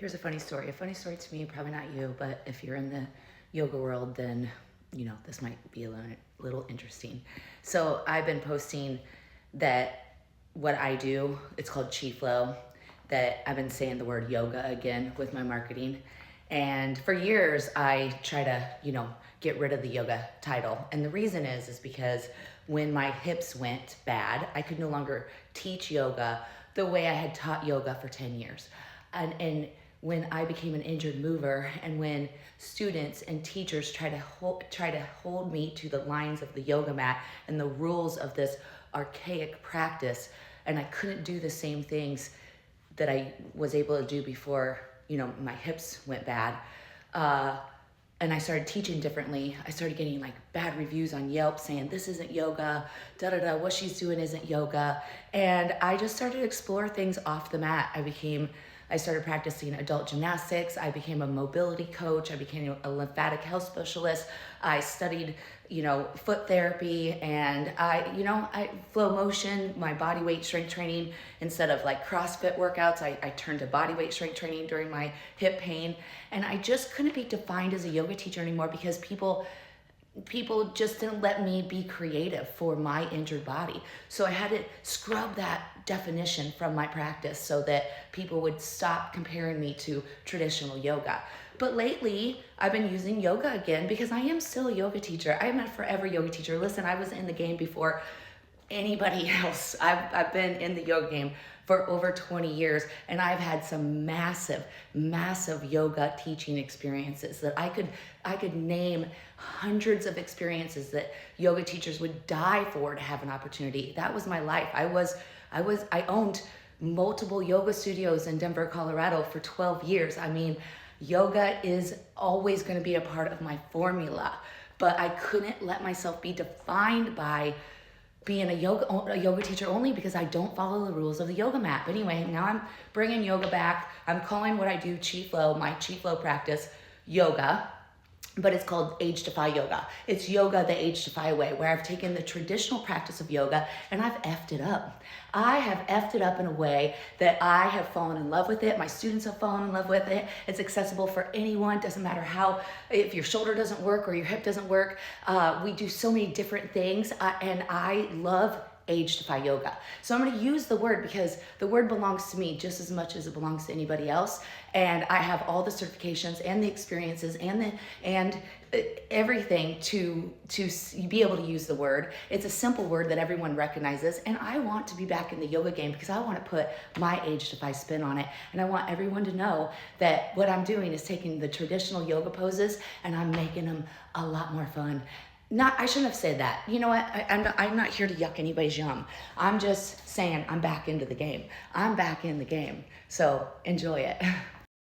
Here's a funny story. A funny story to me, probably not you, but if you're in the yoga world, then this might be a little interesting. So I've been posting that what I do, it's called QiFLOW, that I've been saying the word yoga again with my marketing. And for years, I try to, get rid of the yoga title. And the reason is because when my hips went bad, I could no longer teach yoga the way I had taught yoga for 10 years. And when I became an injured mover, and when students and teachers try to hold me to the lines of the yoga mat and the rules of this archaic practice, and I couldn't do the same things that I was able to do before, my hips went bad, and I started teaching differently. I started getting like bad reviews on Yelp saying this isn't yoga, what she's doing isn't yoga. And I just started to explore things off the mat. I started practicing adult gymnastics. I became a mobility coach. I became a lymphatic health specialist. I studied, foot therapy, and I flow motion, my body weight strength training. Instead of like CrossFit workouts, I turned to body weight strength training during my hip pain. And I just couldn't be defined as a yoga teacher anymore because people just didn't let me be creative for my injured body. So I had to scrub that definition from my practice so that people would stop comparing me to traditional yoga. But lately, I've been using yoga again because I am still a yoga teacher. I am a forever yoga teacher. Listen, I was in the game before anybody else. I've been in the yoga game for over 20 years, and I've had some massive yoga teaching experiences that I could name hundreds of experiences that yoga teachers would die for to have an opportunity. That was my life. I owned multiple yoga studios in Denver, Colorado for 12 years. I mean, yoga is always going to be a part of my formula, but I couldn't let myself be defined by being a yoga teacher only because I don't follow the rules of the yoga mat. But anyway, now I'm bringing yoga back. I'm calling what I do QiFLOW, my QiFLOW practice, yoga, but it's called AgeDEFY yoga. It's yoga the AgeDEFY way, where I've taken the traditional practice of yoga and I've effed it up. I have effed it up in a way that I have fallen in love with it. My students have fallen in love with it. It's accessible for anyone. Doesn't matter if your shoulder doesn't work or your hip doesn't work. We do so many different things, and I love AgeDEFY yoga. So I'm going to use the word because the word belongs to me just as much as it belongs to anybody else. And I have all the certifications and the experiences and everything to be able to use the word. It's a simple word that everyone recognizes. And I want to be back in the yoga game because I want to put my AgeDEFY spin on it. And I want everyone to know that what I'm doing is taking the traditional yoga poses and I'm making them a lot more fun. I shouldn't have said that. You know what? I'm not here to yuck anybody's yum. I'm just saying I'm back into the game. I'm back in the game. So enjoy it.